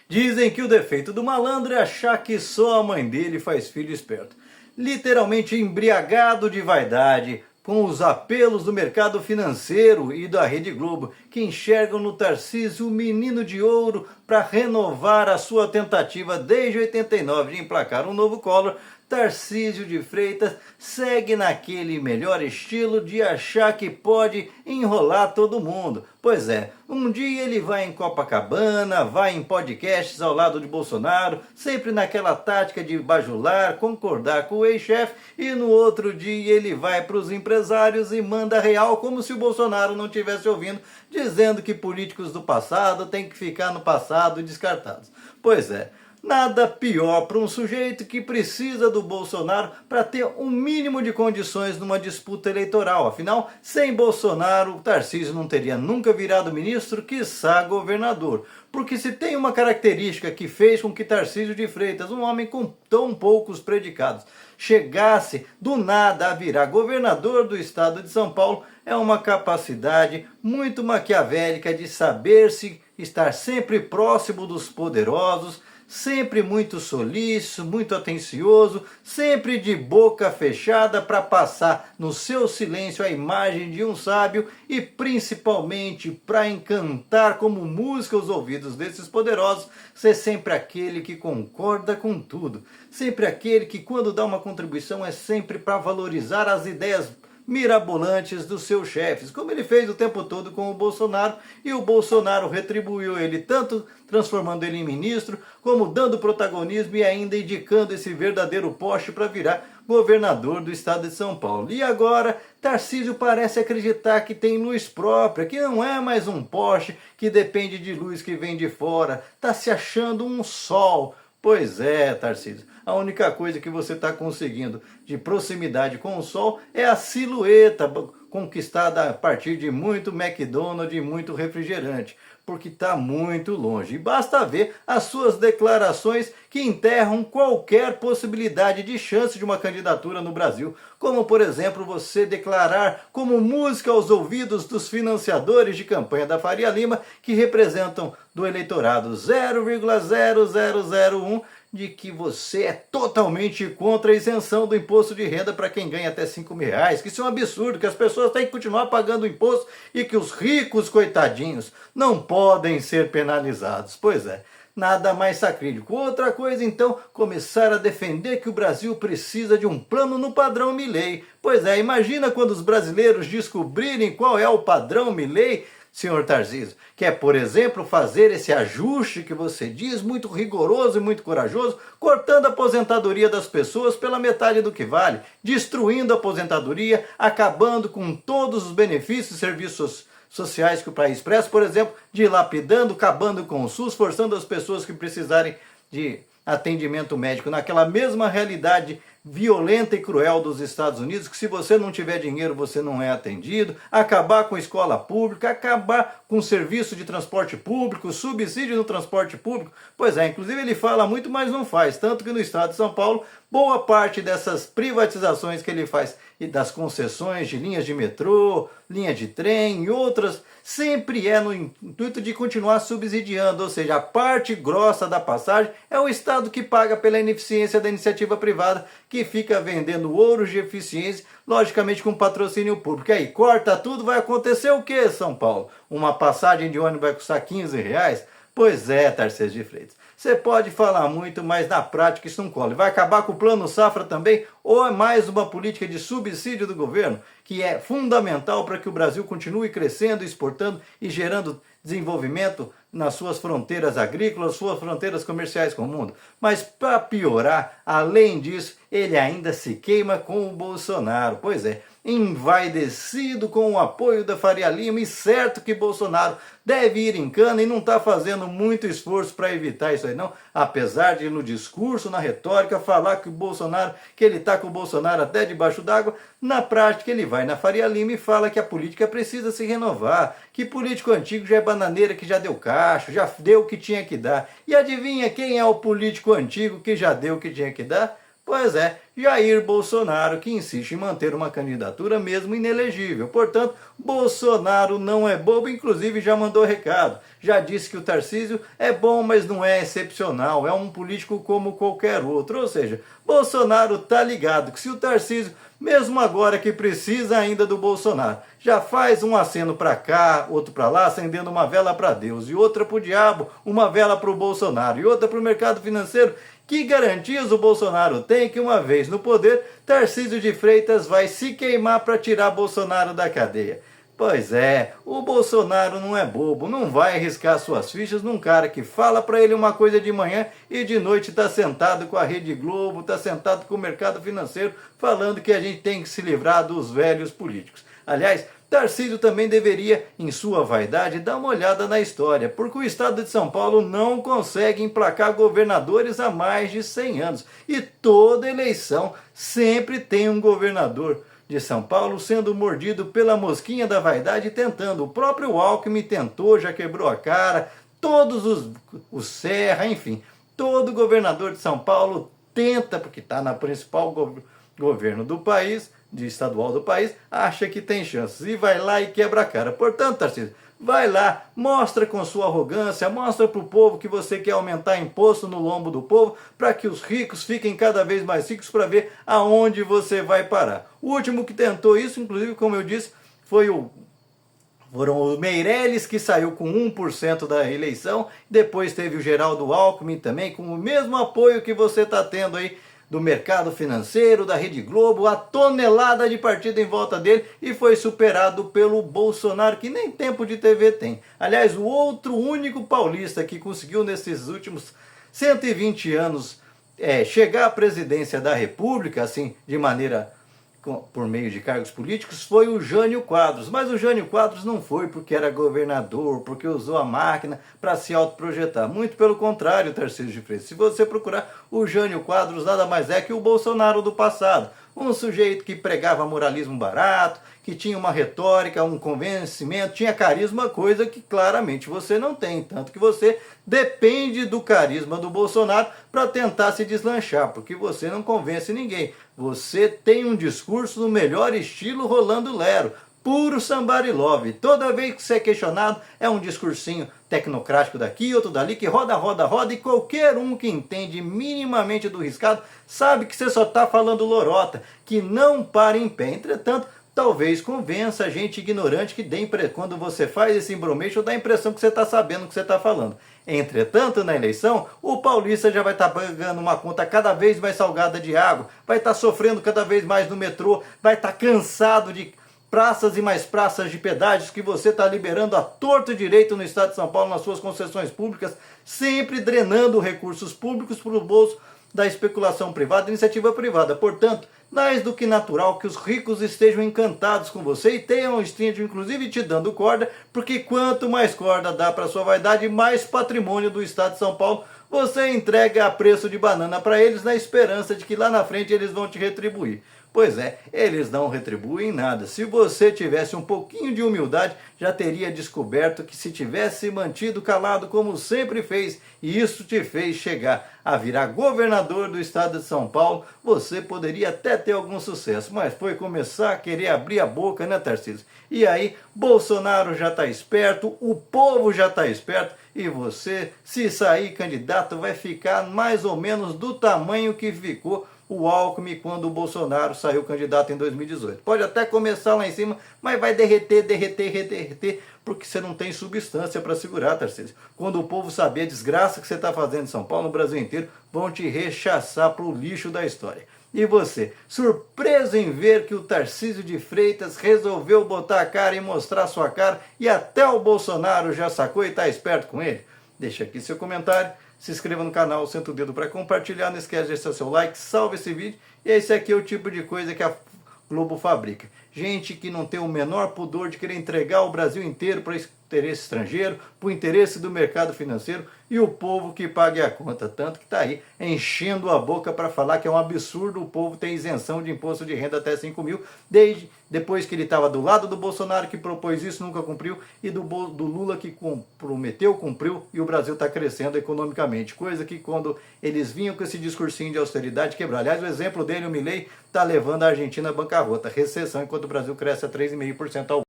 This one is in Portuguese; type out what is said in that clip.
Dizem que o defeito do malandro é achar que só a mãe dele faz filho esperto. Literalmente embriagado de vaidade, com os apelos do mercado financeiro e da Rede Globo, que enxergam no Tarcísio o menino de ouro para renovar a sua tentativa desde 89 de emplacar um novo Collor. Tarcísio de Freitas segue naquele melhor estilo de achar que pode enrolar todo mundo. Pois é, um dia ele vai em Copacabana, vai em podcasts ao lado de Bolsonaro, sempre naquela tática de bajular, concordar com o ex-chefe, e no outro dia ele vai para os empresários e manda real como se o Bolsonaro não estivesse ouvindo, dizendo que políticos do passado têm que ficar no passado e descartados. Pois é. Nada pior para um sujeito que precisa do Bolsonaro para ter um mínimo de condições numa disputa eleitoral. Afinal, sem Bolsonaro, o Tarcísio não teria nunca virado ministro, quiçá governador. Porque se tem uma característica que fez com que Tarcísio de Freitas, um homem com tão poucos predicados, chegasse do nada a virar governador do estado de São Paulo, é uma capacidade muito maquiavélica de saber-se estar sempre próximo dos poderosos, sempre muito solícito, muito atencioso, sempre de boca fechada para passar no seu silêncio a imagem de um sábio e principalmente para encantar como música os ouvidos desses poderosos, ser sempre aquele que concorda com tudo, sempre aquele que quando dá uma contribuição é sempre para valorizar as ideias mirabolantes dos seus chefes, como ele fez o tempo todo com o Bolsonaro, e o Bolsonaro retribuiu ele tanto transformando ele em ministro, como dando protagonismo e ainda indicando esse verdadeiro poste para virar governador do estado de São Paulo. E agora, Tarcísio parece acreditar que tem luz própria, que não é mais um poste que depende de luz que vem de fora, está se achando um sol. Pois é, Tarcísio, a única coisa que você está conseguindo de proximidade com o sol é a silhueta conquistada a partir de muito McDonald's e muito refrigerante, porque está muito longe. E basta ver as suas declarações que enterram qualquer possibilidade de chance de uma candidatura no Brasil, como por exemplo você declarar como música aos ouvidos dos financiadores de campanha da Faria Lima, que representam do eleitorado 0,0001, de que você é totalmente contra a isenção do imposto de renda para quem ganha até R$5.000, que isso é um absurdo, que as pessoas têm que continuar pagando imposto e que os ricos, coitadinhos, não podem ser penalizados. Pois é, nada mais sacrílego. Outra coisa, então, começar a defender que o Brasil precisa de um plano no padrão Milei. Pois é, imagina quando os brasileiros descobrirem qual é o padrão Milei, senhor Tarcísio, que é, por exemplo, fazer esse ajuste que você diz, muito rigoroso e muito corajoso, cortando a aposentadoria das pessoas pela metade do que vale, destruindo a aposentadoria, acabando com todos os benefícios e serviços sociais que o país presta, por exemplo, dilapidando, acabando com o SUS, forçando as pessoas que precisarem de atendimento médico naquela mesma realidade violenta e cruel dos Estados Unidos, que se você não tiver dinheiro você não é atendido, acabar com a escola pública, acabar com o serviço de transporte público, subsídio no transporte público. Pois é, inclusive ele fala muito, mas não faz, tanto que no estado de São Paulo, boa parte dessas privatizações que ele faz e das concessões de linhas de metrô, linha de trem e outras, sempre é no intuito de continuar subsidiando, ou seja, a parte grossa da passagem é o Estado que paga pela ineficiência da iniciativa privada, que fica vendendo ouros de eficiência, logicamente com patrocínio público. E aí, corta tudo, vai acontecer o que, São Paulo? Uma passagem de ônibus vai custar R$15? Pois é, Tarcísio de Freitas. Você pode falar muito, mas na prática isso não cola. Vai acabar com o Plano Safra também? Ou é mais uma política de subsídio do governo, que é fundamental para que o Brasil continue crescendo, exportando e gerando desenvolvimento nas suas fronteiras agrícolas, suas fronteiras comerciais com o mundo? Mas para piorar, além disso, ele ainda se queima com o Bolsonaro. Pois é, envaidecido com o apoio da Faria Lima, e certo que Bolsonaro deve ir em cana e não está fazendo muito esforço para evitar isso aí não, apesar de no discurso, na retórica, falar que o Bolsonaro, que ele está com o Bolsonaro até debaixo d'água, na prática ele vai na Faria Lima e fala que a política precisa se renovar, que político antigo já é bananeira, que já deu cacho, já deu o que tinha que dar. E adivinha quem é o político antigo que já deu o que tinha que dar? Pois é, Jair Bolsonaro, que insiste em manter uma candidatura mesmo inelegível. Portanto, Bolsonaro não é bobo, inclusive já mandou recado. Já disse que o Tarcísio é bom, mas não é excepcional, é um político como qualquer outro. Ou seja, Bolsonaro tá ligado que se o Tarcísio, mesmo agora que precisa ainda do Bolsonaro, já faz um aceno para cá, outro para lá, acendendo uma vela para Deus e outra para o diabo, uma vela para o Bolsonaro e outra para o mercado financeiro, que garantias o Bolsonaro tem que uma vez no poder, Tarcísio de Freitas vai se queimar para tirar Bolsonaro da cadeia? Pois é, o Bolsonaro não é bobo, não vai arriscar suas fichas num cara que fala para ele uma coisa de manhã e de noite está sentado com a Rede Globo, está sentado com o mercado financeiro, falando que a gente tem que se livrar dos velhos políticos. Aliás, Tarcísio também deveria, em sua vaidade, dar uma olhada na história, porque o estado de São Paulo não consegue emplacar governadores há mais de 100 anos. E toda eleição sempre tem um governador de São Paulo sendo mordido pela mosquinha da vaidade tentando. O próprio Alckmin tentou, já quebrou a cara, todos os Serra, enfim, todo governador de São Paulo tenta, porque está na principal governo do país, de estadual do país, acha que tem chances e vai lá e quebra a cara. Portanto, Tarcísio, vai lá, mostra com sua arrogância, mostra para o povo que você quer aumentar imposto no lombo do povo para que os ricos fiquem cada vez mais ricos para ver aonde você vai parar. O último que tentou isso, inclusive, como eu disse, foram o Meirelles, que saiu com 1% da eleição, depois teve o Geraldo Alckmin também, com o mesmo apoio que você está tendo aí do mercado financeiro, da Rede Globo, a tonelada de partido em volta dele, e foi superado pelo Bolsonaro, que nem tempo de TV tem. Aliás, o outro único paulista que conseguiu nesses últimos 120 anos chegar à presidência da República, assim, de maneira por meio de cargos políticos, foi o Jânio Quadros. Mas o Jânio Quadros não foi porque era governador, porque usou a máquina para se autoprojetar. Muito pelo contrário, Tarcísio de Freitas. Se você procurar, o Jânio Quadros nada mais é que o Bolsonaro do passado. Um sujeito que pregava moralismo barato, que tinha uma retórica, um convencimento, tinha carisma, coisa que claramente você não tem. Tanto que você depende do carisma do Bolsonaro para tentar se deslanchar, porque você não convence ninguém. Você tem um discurso no melhor estilo Rolando Lero, puro somebody love. Toda vez que você é questionado, é um discursinho tecnocrático daqui, outro dali, que roda, roda, roda, e qualquer um que entende minimamente do riscado sabe que você só está falando lorota, que não para em pé. Entretanto, talvez convença a gente ignorante que quando você faz esse embromation, dá a impressão que você está sabendo o que você está falando. Entretanto, na eleição, o paulista já vai estar pagando uma conta cada vez mais salgada de água, vai estar sofrendo cada vez mais no metrô, vai estar cansado de praças e mais praças de pedágios que você está liberando à torto e direito no estado de São Paulo nas suas concessões públicas, sempre drenando recursos públicos para o bolso da especulação privada, iniciativa privada. Portanto, mais do que natural que os ricos estejam encantados com você e estejam inclusive te dando corda, porque quanto mais corda dá para sua vaidade, mais patrimônio do estado de São Paulo você entrega a preço de banana para eles, na esperança de que lá na frente eles vão te retribuir. Pois é, eles não retribuem nada. Se você tivesse um pouquinho de humildade, já teria descoberto que se tivesse mantido calado como sempre fez, e isso te fez chegar a virar governador do estado de São Paulo, você poderia até ter algum sucesso, mas foi começar a querer abrir a boca, né, Tarcísio? E aí, Bolsonaro já está esperto, o povo já está esperto, e você, se sair candidato, vai ficar mais ou menos do tamanho que ficou o Alckmin quando o Bolsonaro saiu candidato em 2018. Pode até começar lá em cima, mas vai derreter, porque você não tem substância para segurar, Tarcísio. Quando o povo saber a desgraça que você está fazendo em São Paulo, no Brasil inteiro, vão te rechaçar para o lixo da história. E você, surpreso em ver que o Tarcísio de Freitas resolveu botar a cara e mostrar sua cara, e até o Bolsonaro já sacou e está esperto com ele? Deixa aqui seu comentário. Se inscreva no canal, senta o dedo para compartilhar, não esquece de deixar seu like, salve esse vídeo. E esse aqui é o tipo de coisa que a Globo fabrica. Gente que não tem o menor pudor de querer entregar o Brasil inteiro para interesse estrangeiro, para o interesse do mercado financeiro e o povo que pague a conta. Tanto que está aí enchendo a boca para falar que é um absurdo o povo ter isenção de imposto de renda até 5 mil, desde depois que ele estava do lado do Bolsonaro, que propôs isso, nunca cumpriu, e do Lula, que prometeu, cumpriu, e o Brasil está crescendo economicamente. Coisa que quando eles vinham com esse discursinho de austeridade quebrar. Aliás, o exemplo dele, o Milei, está levando a Argentina à bancarrota, recessão, enquanto o Brasil cresce a 3,5% ao